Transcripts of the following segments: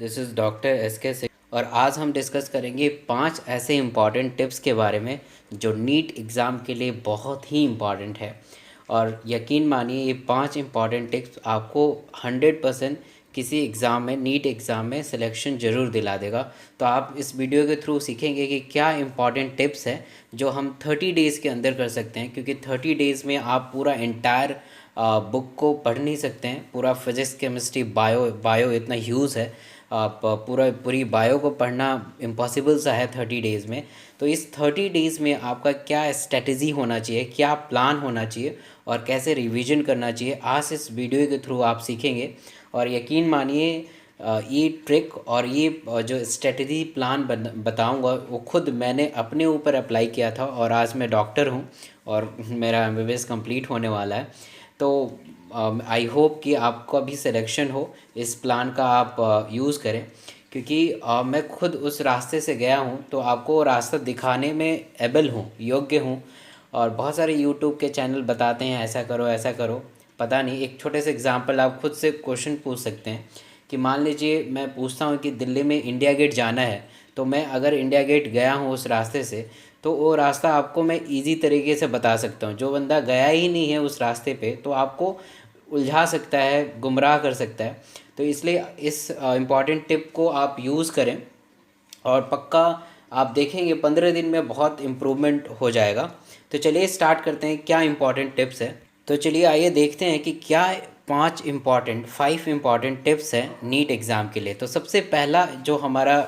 This is doctor S के सिंह और आज हम डिस्कस करेंगे 5 ऐसे इम्पॉर्टेंट टिप्स के बारे में जो नीट एग्ज़ाम के लिए बहुत ही इम्पॉर्टेंट है। और यकीन मानिए ये 5 इम्पॉर्टेंट टिप्स आपको 100% किसी एग्ज़ाम में नीट एग्ज़ाम में सिलेक्शन ज़रूर दिला देगा। तो आप इस वीडियो के थ्रू सीखेंगे कि क्या इम्पॉर्टेंट टिप्स है जो हम 30 डेज़ के अंदर कर सकते हैं, क्योंकि 30 डेज़ में आप पूरा एंटायर बुक को पढ़ नहीं सकते हैं। पूरा फिजिक्स केमिस्ट्री बायो इतना ह्यूज है, आप पूरी बायो को पढ़ना इम्पॉसिबल सा है 30 डेज़ में। तो इस 30 डेज़ में आपका क्या स्ट्रेटजी होना चाहिए, क्या प्लान होना चाहिए और कैसे रिवीजन करना चाहिए, आज इस वीडियो के थ्रू आप सीखेंगे। और यकीन मानिए ये ट्रिक और ये जो स्ट्रेटजी प्लान बताऊंगा वो खुद मैंने अपने ऊपर अप्लाई किया था और आज मैं डॉक्टर हूँ और मेरा एमबीबीएस कंप्लीट होने वाला है। तो आई होप कि आपका भी सिलेक्शन हो, इस प्लान का आप यूज़ करें, क्योंकि मैं खुद उस रास्ते से गया हूँ तो आपको वो रास्ता दिखाने में एबल हूँ, योग्य हूँ। और बहुत सारे यूट्यूब के चैनल बताते हैं ऐसा करो ऐसा करो, पता नहीं। एक छोटे से एग्जांपल आप खुद से क्वेश्चन पूछ सकते हैं कि मान लीजिए मैं पूछता हूँ कि दिल्ली में इंडिया गेट जाना है, तो मैं अगर इंडिया गेट गया हूँ उस रास्ते से तो वो रास्ता आपको मैं इजी तरीके से बता सकता हूँ। जो बंदा गया ही नहीं है उस रास्ते पे तो आपको उलझा सकता है, गुमराह कर सकता है। तो इसलिए इस इम्पॉर्टेंट टिप को आप यूज़ करें और पक्का आप देखेंगे 15 दिन में बहुत इम्प्रूवमेंट हो जाएगा। तो चलिए स्टार्ट करते हैं क्या इम्पॉर्टेंट टिप्स है। तो चलिए आइए देखते हैं कि क्या 5 इम्पॉर्टेंट टिप्स हैं नीट एग्ज़ाम के लिए। तो सबसे पहला जो हमारा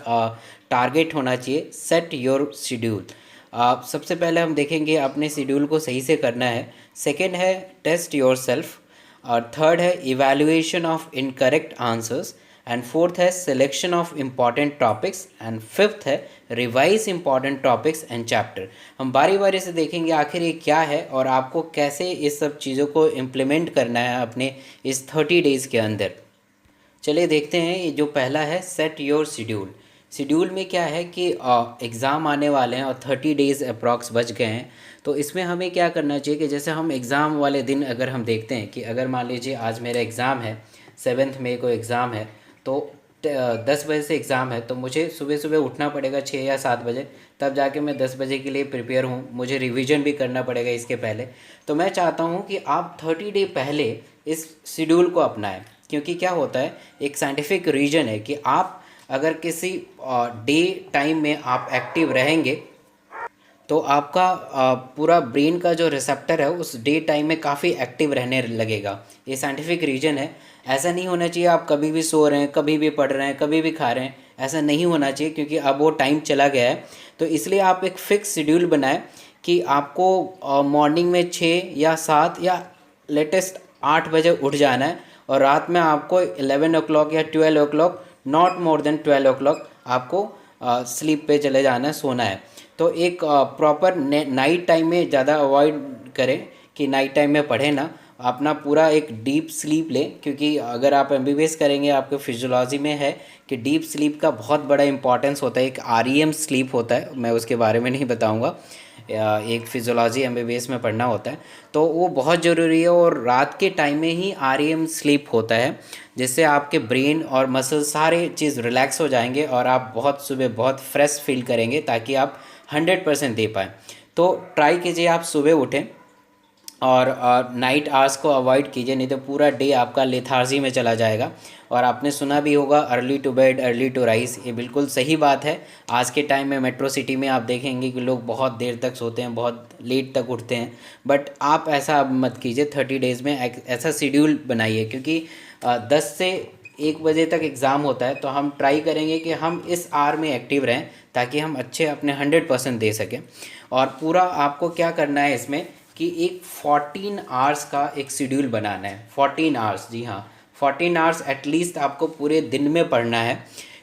टारगेट होना चाहिए, सेट योर शेड्यूल। सबसे पहले हम देखेंगे अपने शेड्यूल को सही से करना है। सेकंड है टेस्ट योर सेल्फ, और थर्ड है evaluation of incorrect answers, and fourth है selection of important topics, and fifth है revise important topics and chapter. हम बारी बारी से देखेंगे आखिर ये क्या है और आपको कैसे इस सब चीज़ों को इम्प्लीमेंट करना है अपने इस 30 डेज़ के अंदर। चलिए देखते हैं। ये जो पहला है सेट योर शेड्यूल। शेड्यूल में क्या है कि एग्ज़ाम आने वाले हैं और 30 डेज़ अप्रॉक्स बच गए हैं। तो इसमें हमें क्या करना चाहिए कि जैसे हम एग्ज़ाम वाले दिन अगर हम देखते हैं कि अगर मान लीजिए आज मेरा एग्ज़ाम है, 7 मई को एग्ज़ाम है, तो 10 बजे से एग्ज़ाम है, तो मुझे सुबह सुबह उठना पड़ेगा 6 या 7 बजे, तब जाके मैं 10 बजे के लिए प्रिपेयर हूँ। मुझे रिवीजन भी करना पड़ेगा इसके पहले। तो मैं चाहता हूँ कि आप 30 डे पहले इस शेड्यूल को अपनाएं, क्योंकि क्या होता है, एक साइंटिफिक रीज़न है कि आप अगर किसी डे टाइम में आप एक्टिव रहेंगे तो आपका पूरा ब्रेन का जो रिसेप्टर है उस डे टाइम में काफ़ी एक्टिव रहने लगेगा। ये साइंटिफिक रीज़न है। ऐसा नहीं होना चाहिए आप कभी भी सो रहे हैं, कभी भी पढ़ रहे हैं, कभी भी खा रहे हैं, ऐसा नहीं होना चाहिए, क्योंकि अब वो टाइम चला गया है। तो इसलिए आप एक फ़िक्स शेड्यूल बनाएं कि आपको मॉर्निंग में 6 या 7 या लेटेस्ट 8 बजे उठ जाना है और रात में आपको 11 ओ क्लॉक या 12 o'clock, not more than 12 o'clock आपको स्लीप पे चले जाना है, सोना है। तो एक प्रॉपर नाइट टाइम में ज़्यादा अवॉइड करें कि नाइट टाइम में पढ़ें ना, अपना पूरा एक डीप स्लीप लें, क्योंकि अगर आप एमबीबीएस करेंगे आपके फिजियोलॉजी में है कि डीप स्लीप का बहुत बड़ा इंपॉर्टेंस होता है। एक आरईएम स्लीप होता है, मैं उसके बारे में नहीं बताऊंगा, एक फिजियोलॉजी एमबीबीएस में पढ़ना होता है, तो वो बहुत ज़रूरी है। और रात के टाइम में ही आरईएम स्लीप होता है, जिससे आपके ब्रेन और मसल सारे चीज़ रिलैक्स हो जाएंगे और आप बहुत सुबह बहुत फ्रेश फील करेंगे, ताकि आप 100% दे पाएँ। तो ट्राई कीजिए आप सुबह उठें और नाइट आवर्स को अवॉइड कीजिए, नहीं तो पूरा डे आपका लेथार्जी में चला जाएगा। और आपने सुना भी होगा early to bed early to rise, ये बिल्कुल सही बात है। आज के टाइम में मेट्रो सिटी में आप देखेंगे कि लोग बहुत देर तक सोते हैं, बहुत लेट तक उठते हैं, बट आप ऐसा मत कीजिए। 30 डेज़ में ऐसा शेड्यूल बनाइए, क्योंकि 10 से 1 बजे तक एग्ज़ाम होता है, तो हम ट्राई करेंगे कि हम इस आवर में एक्टिव रहें ताकि हम अच्छे अपने 100% दे सकें। और पूरा आपको क्या करना है इसमें कि एक 14 आवर्स का एक शेड्यूल बनाना है। 14 आवर्स, जी हाँ, 14 आवर्स एटलीस्ट आपको पूरे दिन में पढ़ना है।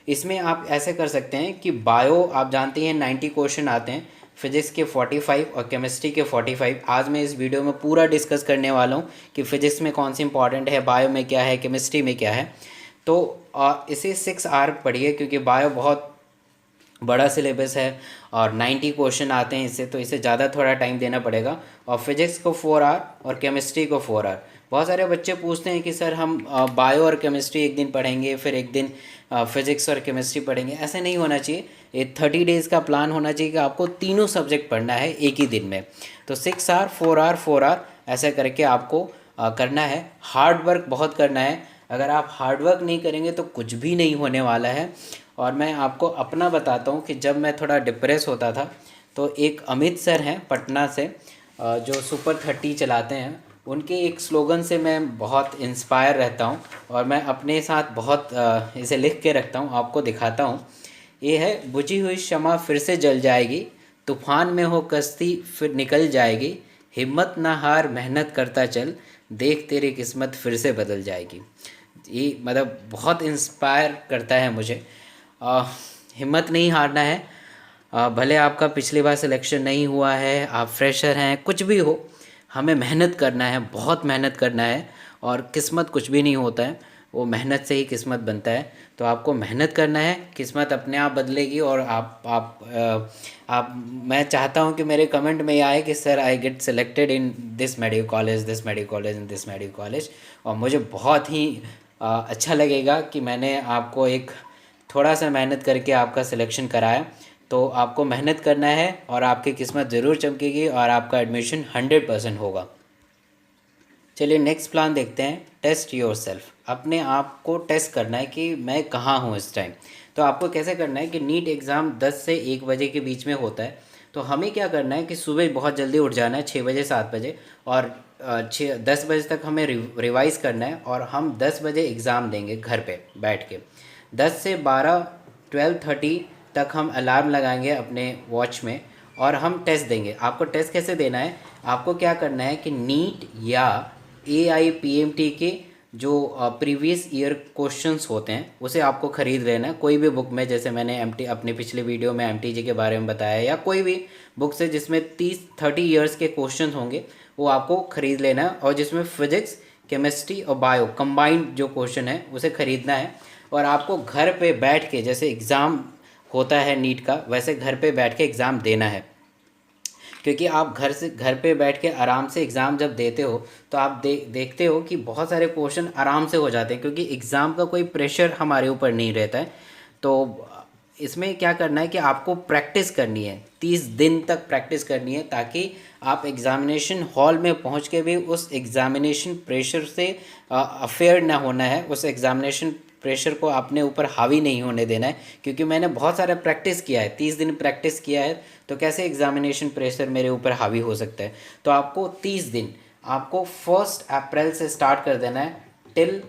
इसमें आप ऐसे कर सकते हैं कि बायो आप जानते हैं 90 क्वेश्चन आते हैं, फिजिक्स के 45 और केमिस्ट्री के 45। आज मैं इस वीडियो में पूरा डिस्कस करने वाला हूँ कि फिजिक्स में कौन सी इंपॉर्टेंट है, बायो में क्या है, केमिस्ट्री में क्या है। तो इसे 6 आवर पढ़िए, क्योंकि बायो बहुत बड़ा सिलेबस है और 90 क्वेश्चन आते हैं इससे, तो इसे ज़्यादा थोड़ा टाइम देना पड़ेगा। और फिजिक्स को 4 आवर और केमिस्ट्री को 4 आवर, बहुत सारे बच्चे पूछते हैं कि सर हम बायो और केमिस्ट्री एक दिन पढ़ेंगे, फिर एक दिन फिजिक्स और केमिस्ट्री पढ़ेंगे। ऐसे नहीं होना चाहिए। ये 30 डेज़ का प्लान होना चाहिए कि आपको तीनों सब्जेक्ट पढ़ना है एक ही दिन में। तो 6 आवर 4 आवर 4 आवर ऐसा करके आपको करना है। हार्ड वर्क बहुत करना है। अगर आप हार्ड वर्क नहीं करेंगे तो कुछ भी नहीं होने वाला है। और मैं आपको अपना बताता हूँ कि जब मैं थोड़ा डिप्रेस होता था तो एक अमित सर हैं पटना से, जो सुपर 30 चलाते हैं, उनके एक स्लोगन से मैं बहुत इंस्पायर रहता हूँ और मैं अपने साथ बहुत इसे लिख के रखता हूँ, आपको दिखाता हूँ। ये है, बुझी हुई शमा फिर से जल जाएगी, तूफान में हो कश्ती फिर निकल जाएगी, हिम्मत ना हार मेहनत करता चल, देख तेरी किस्मत फिर से बदल जाएगी। ये मतलब बहुत इंस्पायर करता है मुझे। अ, हिम्मत नहीं हारना है। भले आपका पिछली बार सिलेक्शन नहीं हुआ है, आप फ्रेशर हैं, कुछ भी हो, हमें मेहनत करना है, बहुत मेहनत करना है। और किस्मत कुछ भी नहीं होता है, वो मेहनत से ही किस्मत बनता है। तो आपको मेहनत करना है, किस्मत अपने आप बदलेगी। और आप मैं चाहता हूँ कि मेरे कमेंट में ये आए कि sir I get selected in this medical college, this medical college in this medical college. और मुझे बहुत ही अच्छा लगेगा कि मैंने आपको एक थोड़ा सा मेहनत करके आपका सिलेक्शन कराया। तो आपको मेहनत करना है और आपकी किस्मत ज़रूर चमकेगी और आपका एडमिशन 100% होगा। चलिए नेक्स्ट प्लान देखते हैं, टेस्ट योर सेल्फ। अपने आप को टेस्ट करना है कि मैं कहाँ हूँ इस टाइम। तो आपको कैसे करना है कि नीट एग्ज़ाम 10 से 1 बजे के बीच में होता है। तो हमें क्या करना है कि सुबह बहुत जल्दी उठ जाना है, 6 बजे 7 बजे, और 10 बजे तक हमें रिवाइज करना है। और हम 10 बजे एग्ज़ाम देंगे घर पे बैठ के। 10 से 12 12:30 तक हम अलार्म लगाएंगे अपने वॉच में और हम टेस्ट देंगे। आपको टेस्ट कैसे देना है, आपको क्या करना है कि नीट या AIPMT के जो प्रीवियस ईयर क्वेश्चंस होते हैं उसे आपको ख़रीद लेना है कोई भी बुक में। जैसे मैंने अपने पिछले वीडियो में MTG के बारे में बताया, या कोई भी बुक से जिसमें 30-30 ईयर्स के क्वेश्चन होंगे वो आपको ख़रीद लेना है। और जिसमें फिजिक्स, केमिस्ट्री और बायो कंबाइंड जो क्वेश्चन है उसे ख़रीदना है। और आपको घर पे बैठ के, जैसे एग्ज़ाम होता है नीट का, वैसे घर पे बैठ के एग्ज़ाम देना है। क्योंकि आप घर पे बैठ के आराम से एग्ज़ाम जब देते हो तो आप देखते हो कि बहुत सारे क्वेश्चन आराम से हो जाते हैं, क्योंकि एग्ज़ाम का कोई प्रेशर हमारे ऊपर नहीं रहता है। तो इसमें क्या करना है कि आपको प्रैक्टिस करनी है, 30 दिन तक प्रैक्टिस करनी है, ताकि आप एग्ज़ामिनेशन हॉल में पहुंच के भी उस एग्ज़ामिनेशन प्रेशर से अफेयर ना होना है, उस एग्ज़ामिनेशन प्रेशर को अपने ऊपर हावी नहीं होने देना है। क्योंकि मैंने बहुत सारा प्रैक्टिस किया है, 30 दिन प्रैक्टिस किया है, तो कैसे एग्ज़ामिनेशन प्रेशर मेरे ऊपर हावी हो सकता है। तो आपको 30 दिन, आपको 1 अप्रैल से स्टार्ट कर देना है टिल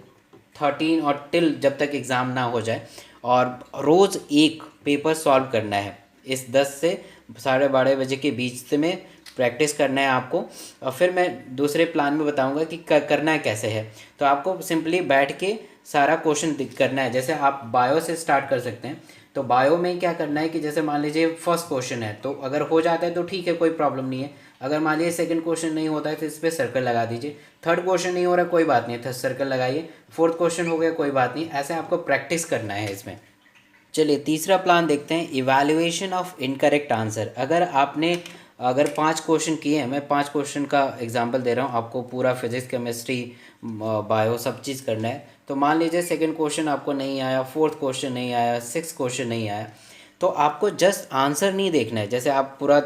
13, और टिल जब तक एग्ज़ाम ना हो जाए। और रोज़ एक पेपर सॉल्व करना है, इस 10 से 12:30 बजे के बीच में प्रैक्टिस करना है आपको। और फिर मैं दूसरे प्लान में बताऊंगा कि करना कैसे है। तो आपको सिंपली बैठ के सारा क्वेश्चन करना है। जैसे आप बायो से स्टार्ट कर सकते हैं। तो बायो में क्या करना है कि जैसे मान लीजिए फर्स्ट क्वेश्चन है, तो अगर हो जाता है तो ठीक है, कोई प्रॉब्लम नहीं है। अगर मान लीजिए सेकंड क्वेश्चन नहीं होता है तो इस पर सर्कल लगा दीजिए। थर्ड क्वेश्चन नहीं हो रहा, कोई बात नहीं है, सर्कल लगाइए। फोर्थ क्वेश्चन हो गया, कोई बात नहीं। ऐसे आपको प्रैक्टिस करना है इसमें। चलिए तीसरा प्लान देखते हैं, इवैल्यूएशन ऑफ इनकरेक्ट आंसर। अगर 5 क्वेश्चन किए हैं, मैं 5 क्वेश्चन का एग्जांपल दे रहा हूँ आपको, पूरा फिजिक्स केमिस्ट्री बायो सब चीज़ करना है। तो मान लीजिए सेकंड क्वेश्चन आपको नहीं आया, फोर्थ क्वेश्चन नहीं आया, सिक्स क्वेश्चन नहीं आया, तो आपको जस्ट आंसर नहीं देखना है। जैसे आप पूरा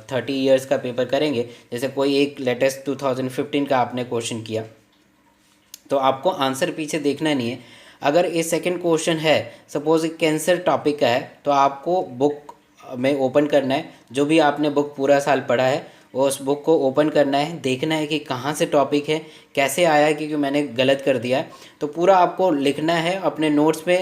30 ईयर्स का पेपर करेंगे, जैसे कोई एक लेटेस्ट 2015 का आपने क्वेश्चन किया, तो आपको आंसर पीछे देखना नहीं है। अगर ये सेकंड क्वेश्चन है, सपोज कैंसर टॉपिक का है, तो आपको बुक में ओपन करना है, जो भी आपने बुक पूरा साल पढ़ा है वो उस बुक को ओपन करना है, देखना है कि कहाँ से टॉपिक है, कैसे आया है, क्योंकि मैंने गलत कर दिया है। तो पूरा आपको लिखना है, अपने नोट्स पे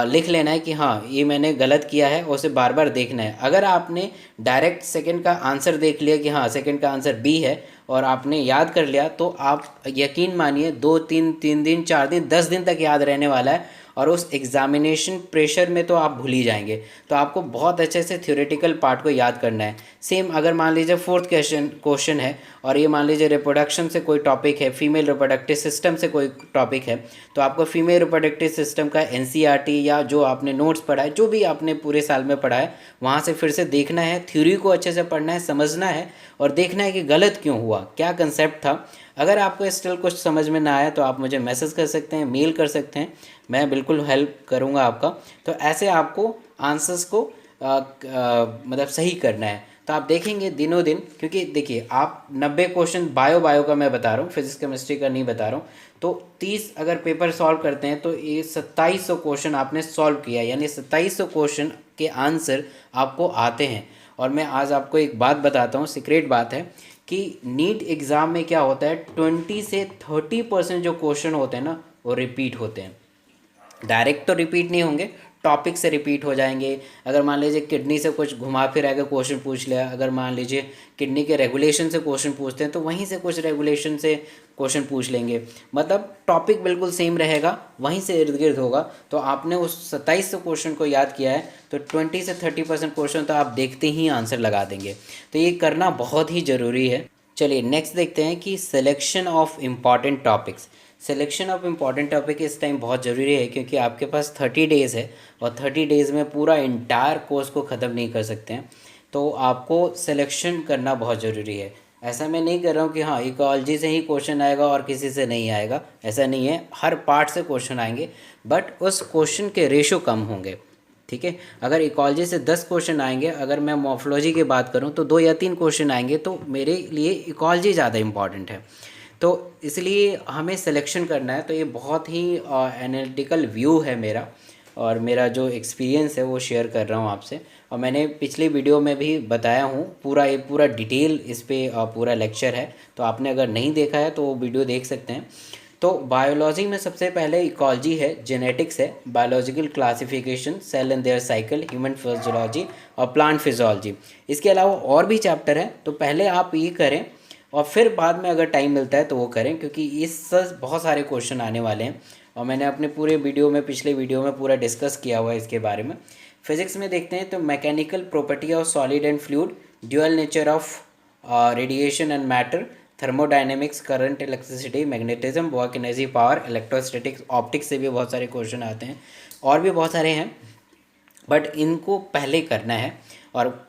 लिख लेना है कि हाँ ये मैंने गलत किया है, उसे बार बार देखना है। अगर आपने डायरेक्ट सेकंड का आंसर देख लिया कि हाँ सेकंड का आंसर बी है, और आपने याद कर लिया, तो आप यकीन मानिए 2 3 दिन 4 दिन 10 दिन तक याद रहने वाला है। और उस एग्ज़ामिनेशन प्रेशर में तो आप भूल ही जाएंगे। तो आपको बहुत अच्छे से थ्योरेटिकल पार्ट को याद करना है। सेम अगर मान लीजिए फोर्थ क्वेश्चन है, और ये मान लीजिए रिप्रोडक्शन से कोई टॉपिक है, फीमेल रिप्रोडक्टिव सिस्टम से कोई टॉपिक है, तो आपको फीमेल रिप्रोडक्टिव सिस्टम का NCERT या जो आपने नोट्स पढ़ा है, जो भी आपने पूरे साल में पढ़ा है, वहाँ से फिर से देखना है, थ्योरी को अच्छे से पढ़ना है, समझना है, और देखना है कि गलत क्यों हुआ, क्या कंसेप्ट था। अगर आपको स्टिल कुछ समझ में ना आया तो आप मुझे मैसेज कर सकते हैं, मेल कर सकते हैं, मैं बिल्कुल हेल्प करूँगा आपका। तो ऐसे आपको आंसर्स को मतलब सही करना है। तो आप देखेंगे दिनों दिन, क्योंकि देखिए आप 90 क्वेश्चन बायो का मैं बता रहा हूँ, फिजिक्स केमिस्ट्री का नहीं बता रहा हूँ। तो 30 अगर पेपर सॉल्व करते हैं तो ये 2700 क्वेश्चन आपने सॉल्व किया, यानी 2700 क्वेश्चन के आंसर आपको आते हैं। और मैं आज आपको एक बात बताता हूँ, सीक्रेट बात है कि नीट एग्ज़ाम में क्या होता है, 20 से 30% जो क्वेश्चन होते हैं ना वो रिपीट होते हैं। डायरेक्ट तो रिपीट नहीं होंगे, टॉपिक से रिपीट हो जाएंगे। अगर मान लीजिए किडनी से कुछ घुमा फिरा के क्वेश्चन पूछ लिया, अगर मान लीजिए किडनी के रेगुलेशन से क्वेश्चन पूछते हैं तो वहीं से कुछ रेगुलेशन से क्वेश्चन पूछ लेंगे। मतलब टॉपिक बिल्कुल सेम रहेगा, वहीं से इर्द गिर्द होगा। तो आपने उस 2700 क्वेश्चन को याद किया है तो 20 से 30% क्वेश्चन तो आप देखते ही आंसर लगा देंगे। तो ये करना बहुत ही ज़रूरी है। चलिए नेक्स्ट देखते हैं कि selection of important topics. Selection of important topic इस टाइम बहुत ज़रूरी है, क्योंकि आपके पास 30 डेज़ है और 30 डेज़ में पूरा इंटायर कोर्स को ख़त्म नहीं कर सकते हैं। तो आपको सिलेक्शन करना बहुत ज़रूरी है। ऐसा मैं नहीं कर रहा हूँ कि हाँ इकोलॉजी से ही क्वेश्चन आएगा और किसी से नहीं आएगा, ऐसा नहीं है। हर पार्ट से क्वेश्चन आएंगे, बट उस क्वेश्चन के रेशो कम होंगे। ठीक है, अगर इकोलॉजी से 10 क्वेश्चन आएंगे, अगर मैं मॉर्फोलॉजी की बात करूं तो 2 या 3 क्वेश्चन आएंगे, तो मेरे लिए इकोलॉजी ज़्यादा इम्पॉर्टेंट है। तो इसलिए हमें सिलेक्शन करना है। तो ये बहुत ही एनालिटिकल व्यू है मेरा, और मेरा जो एक्सपीरियंस है वो शेयर कर रहा हूँ आपसे। और मैंने पिछली वीडियो में भी बताया हूँ, पूरा डिटेल इस पे पूरा लेक्चर है। तो आपने अगर नहीं देखा है तो वो वीडियो देख सकते हैं। तो बायोलॉजी में सबसे पहले इकोलॉजी है, जेनेटिक्स है, biological classification, cell and their cycle, human physiology और प्लांट फिजियोलॉजी। इसके अलावा और भी चैप्टर हैं, तो पहले आप ये करें और फिर बाद में अगर टाइम मिलता है तो वो करें, क्योंकि इससे बहुत सारे क्वेश्चन आने वाले हैं और मैंने अपने पूरे वीडियो में, पिछले वीडियो में पूरा डिस्कस किया हुआ है इसके बारे में। फिजिक्स में देखते हैं तो mechanical property of solid and fluid, dual nature of radiation and matter, thermodynamics, current, electricity, magnetism, work energy, power, electrostatics, optics से भी बहुत सारे क्वेश्चन आते हैं, और भी बहुत सारे हैं, बट इनको पहले करना है। और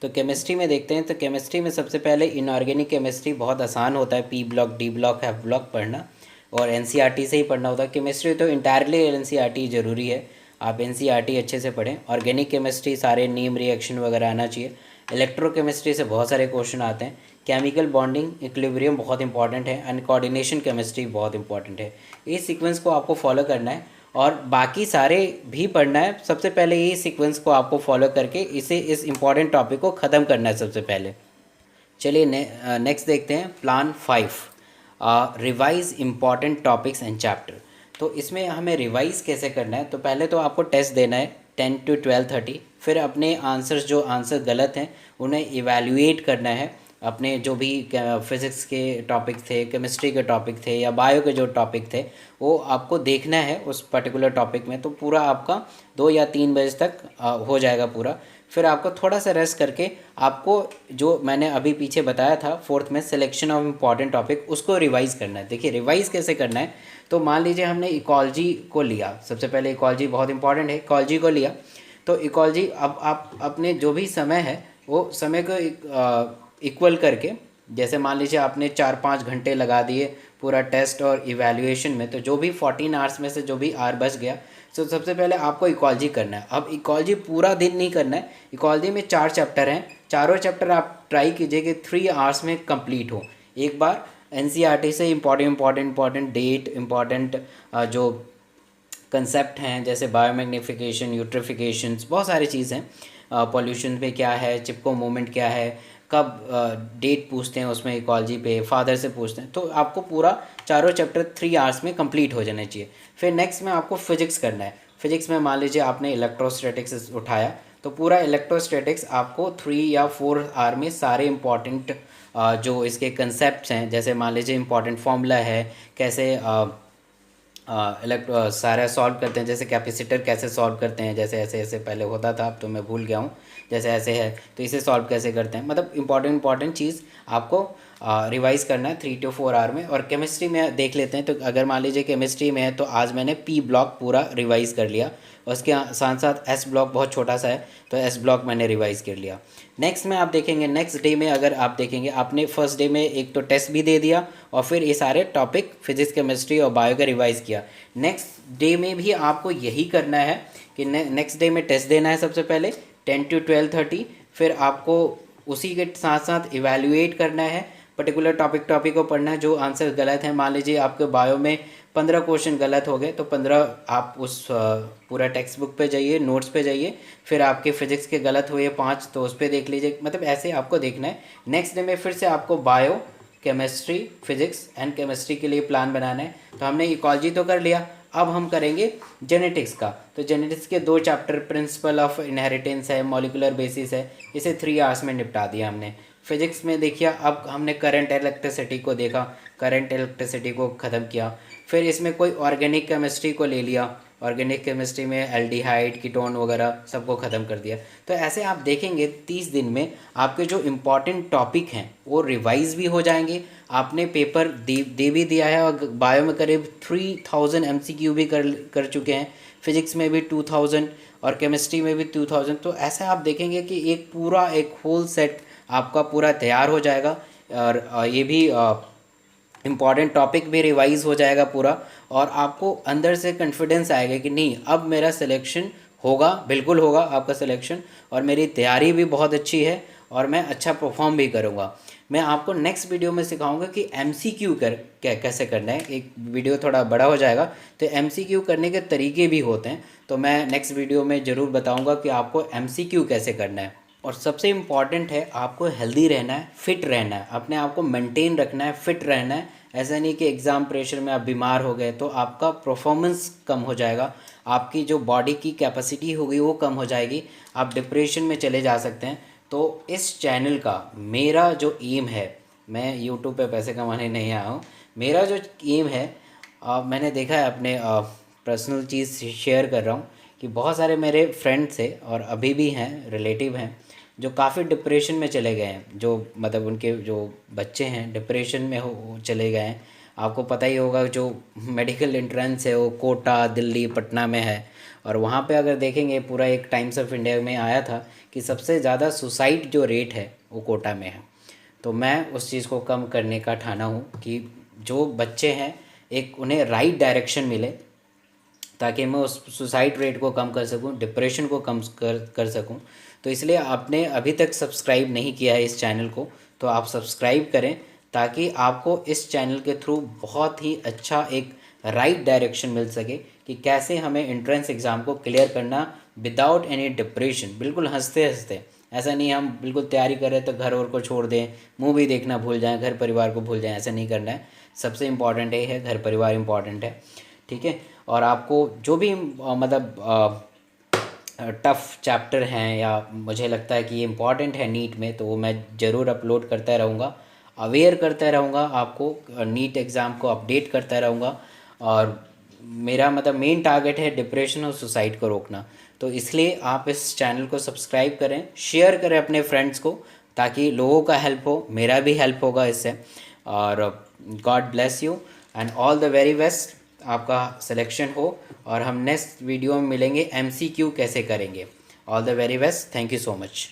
तो केमिस्ट्री में देखते हैं तो केमिस्ट्री में सबसे पहले इनऑर्गेनिक केमिस्ट्री बहुत आसान होता है, P block, D block, F block पढ़ना, और एनसीईआरटी से ही पढ़ना होता है। केमिस्ट्री तो इंटायरली एनसीईआरटी ज़रूरी है, आप एनसीईआरटी अच्छे से पढ़ें। ऑर्गेनिक केमिस्ट्री सारे नेम रिएक्शन वगैरह आना चाहिए। इलेक्ट्रोकेमिस्ट्री से बहुत सारे क्वेश्चन आते हैं। केमिकल बॉन्डिंग, इक्विलिब्रियम बहुत इंपॉर्टेंट है, एंड कोऑर्डिनेशन केमिस्ट्री बहुत इंपॉर्टेंट है। इस सीक्वेंस को आपको फॉलो करना है और बाकी सारे भी पढ़ना है। सबसे पहले ये सीक्वेंस को आपको फॉलो करके इस इम्पॉर्टेंट टॉपिक को ख़त्म करना है सबसे पहले। चलिए नेक्स्ट देखते हैं, plan 5, revise important topics and chapter. तो इसमें हमें रिवाइज कैसे करना है, तो पहले तो आपको टेस्ट देना है 10 to 12:30, फिर अपने आंसर्स जो आंसर गलत हैं उन्हें इवैल्यूएट करना है। अपने जो भी फिज़िक्स के टॉपिक थे, केमिस्ट्री के टॉपिक थे या बायो के जो टॉपिक थे, वो आपको देखना है उस पर्टिकुलर टॉपिक में। तो पूरा आपका 2 या 3 बजे तक हो जाएगा पूरा। फिर आपको थोड़ा सा रेस्ट करके आपको जो मैंने अभी पीछे बताया था फोर्थ में, सिलेक्शन ऑफ इम्पॉर्टेंट टॉपिक, उसको रिवाइज़ करना है। देखिए रिवाइज़ कैसे करना है, तो मान लीजिए हमने इकोलॉजी को लिया, सबसे पहले इकोलॉजी बहुत इंपॉर्टेंट है, इकोलॉजी को लिया। तो इकोलॉजी अब आप अपने जो भी समय है वो समय को इक्वल करके, जैसे मान लीजिए आपने 4-5 घंटे लगा दिए पूरा टेस्ट और इवैल्यूएशन में, तो जो भी 14 आवर्स में से जो भी आवर बच गया, तो सबसे पहले आपको इकोलॉजी करना है। अब इकोलॉजी पूरा दिन नहीं करना है, इकोलॉजी में 4 चैप्टर हैं, चारों चैप्टर आप ट्राई कीजिए कि 3 आवर्स में कंप्लीट हो। एक बार एनसीईआरटी से इम्पॉर्टेंट डेट, इम्पॉर्टेंट जो कंसेप्ट हैं, जैसे बायोमैग्निफिकेशन, यूट्रिफिकेशंस, बहुत सारी चीज़ हैं, पॉल्यूशन पे क्या है, चिपको मूवमेंट क्या है, कब डेट पूछते हैं उसमें इकोलॉजी पे, फादर से पूछते हैं। तो आपको पूरा चारों चैप्टर 3 आवर्स में कंप्लीट हो जाना चाहिए। फिर नेक्स्ट में आपको फिजिक्स करना है। फिजिक्स में मान लीजिए आपने इलेक्ट्रोस्टैटिक्स उठाया, तो पूरा इलेक्ट्रोस्टैटिक्स आपको 3 या 4 आवर में सारे इंपॉर्टेंट जो इसके कंसेप्ट हैं, जैसे मान लीजिए इंपॉर्टेंट फॉर्मूला है, कैसे सारा सॉल्व करते हैं, जैसे कैपेसिटर कैसे सॉल्व करते हैं, जैसे ऐसे ऐसे पहले होता था, अब तो मैं भूल गया हूँ, जैसे ऐसे है तो इसे सॉल्व कैसे करते हैं। मतलब इंपॉर्टेंट चीज़ आपको रिवाइज़ करना है 3 to 4 आवर में। और केमिस्ट्री में देख लेते हैं, तो अगर मान लीजिए केमिस्ट्री में है तो आज मैंने पी ब्लॉक पूरा रिवाइज़ कर लिया, और उसके साथ साथ एस ब्लॉक बहुत छोटा सा है तो एस ब्लॉक मैंने रिवाइज़ कर लिया। नेक्स्ट में आप देखेंगे, नेक्स्ट डे में अगर आप देखेंगे, आपने फर्स्ट डे में एक तो टेस्ट भी दे दिया और फिर ये सारे टॉपिक फिजिक्स केमिस्ट्री और बायो का रिवाइज़ किया। नेक्स्ट डे में भी आपको यही करना है कि नेक्स्ट डे में टेस्ट देना है सबसे पहले 10 to 12:30, फिर आपको उसी के साथ साथ इवैल्यूएट करना है, पर्टिकुलर टॉपिक को पढ़ना है। जो आंसर गलत है, मान लीजिए आपके बायो में 15 क्वेश्चन गलत हो गए तो 15 आप उस पूरा टेक्स्ट बुक पे जाइए, नोट्स पे जाइए, फिर आपके फिजिक्स के गलत हुए 5 तो उस पर देख लीजिए, मतलब ऐसे आपको देखना है। नेक्स्ट डे में फिर से आपको bio, chemistry, physics and chemistry के लिए प्लान बनाना है। तो हमने इकोलॉजी तो कर लिया, अब हम करेंगे जेनेटिक्स का। तो जेनेटिक्स के 2 चैप्टर, प्रिंसिपल ऑफ इनहेरिटेंस है, मॉलिकुलर बेसिस है, इसे 3 आवर्स में निपटा दिया हमने। फिजिक्स में देखिए, अब हमने करंट इलेक्ट्रिसिटी को देखा, करंट इलेक्ट्रिसिटी को ख़त्म किया। फिर इसमें कोई ऑर्गेनिक केमिस्ट्री को ले लिया, ऑर्गेनिक केमिस्ट्री में एल्डिहाइड, कीटोन वगैरह सबको ख़त्म कर दिया। तो ऐसे आप देखेंगे 30 दिन में आपके जो इम्पॉर्टेंट टॉपिक हैं वो रिवाइज भी हो जाएंगे। आपने पेपर दे भी दिया है, और बायो में करीब 3000 MCQ भी कर चुके हैं, फिजिक्स में भी 2000 और केमिस्ट्री में भी 2000। तो ऐसे आप देखेंगे कि एक पूरा एक होल सेट आपका पूरा तैयार हो जाएगा, और ये भी इम्पॉर्टेंट टॉपिक भी रिवाइज हो जाएगा पूरा, और आपको अंदर से कॉन्फिडेंस आएगा कि नहीं, अब मेरा सिलेक्शन होगा, बिल्कुल होगा आपका सिलेक्शन, और मेरी तैयारी भी बहुत अच्छी है और मैं अच्छा परफॉर्म भी करूँगा। मैं आपको नेक्स्ट वीडियो में सिखाऊंगा कि MCQ कैसे करना है। एक वीडियो थोड़ा बड़ा हो जाएगा, तो MCQ करने के तरीके भी होते हैं, तो मैं नेक्स्ट वीडियो में ज़रूर बताऊँगा कि आपको MCQ कैसे करना है। और सबसे इम्पॉर्टेंट है, आपको हेल्दी रहना है, फिट रहना है, अपने आप को मेंटेन रखना है, फिट रहना है। ऐसा नहीं कि एग्ज़ाम प्रेशर में आप बीमार हो गए तो आपका परफॉर्मेंस कम हो जाएगा, आपकी जो बॉडी की कैपेसिटी होगी वो कम हो जाएगी, आप डिप्रेशन में चले जा सकते हैं। तो इस चैनल का मेरा जो एम है, मैं यूट्यूब पे पैसे कमाने नहीं आया हूँ, मेरा जो एम है, मैंने देखा है अपने पर्सनल चीज़ शेयर कर रहा हूँ कि बहुत सारे मेरे फ्रेंड्स थे और अभी भी हैं, रिलेटिव हैं, जो काफ़ी डिप्रेशन में चले गए हैं, जो मतलब उनके जो बच्चे हैं डिप्रेशन में हो चले गए हैं। आपको पता ही होगा, जो मेडिकल एंट्रेंस है वो कोटा, दिल्ली, पटना में है, और वहाँ पे अगर देखेंगे पूरा एक टाइम्स ऑफ इंडिया में आया था कि सबसे ज़्यादा सुसाइड जो रेट है वो कोटा में है। तो मैं उस चीज़ को कम करने का ठाना हूँ कि जो बच्चे हैं एक उन्हें राइट डायरेक्शन मिले, ताकि मैं उस सुसाइड रेट को कम कर सकूं, डिप्रेशन को कम कर सकूं। तो इसलिए आपने अभी तक सब्सक्राइब नहीं किया है इस चैनल को, तो आप सब्सक्राइब करें, ताकि आपको इस चैनल के थ्रू बहुत ही अच्छा एक राइट डायरेक्शन मिल सके कि कैसे हमें एंट्रेंस एग्ज़ाम को क्लियर करना विदाउट एनी डिप्रेशन, बिल्कुल हंसते हंसते। ऐसा नहीं हम बिल्कुल तैयारी करें तो घर और को छोड़ दें, मूवी देखना भूल जाएं, घर परिवार को भूल जाएं, ऐसा नहीं करना है। सबसे इम्पॉर्टेंट ये है, घर परिवार इम्पॉर्टेंट है, ठीक है। और आपको जो भी मतलब टफ़ चैप्टर हैं या मुझे लगता है कि ये इम्पॉर्टेंट है नीट में, तो वो मैं ज़रूर अपलोड करता रहूँगा, अवेयर करता रहूँगा, आपको नीट एग्ज़ाम को अपडेट करता रहूँगा। और मेरा मतलब मेन टारगेट है डिप्रेशन और सुसाइड को रोकना। तो इसलिए आप इस चैनल को सब्सक्राइब करें, शेयर करें अपने फ्रेंड्स को, ताकि लोगों का हेल्प हो, मेरा भी हेल्प होगा इससे। और God bless you and all the very best, आपका सिलेक्शन हो, और हम नेक्स्ट वीडियो में मिलेंगे MCQ कैसे करेंगे। All the very best, thank you so much.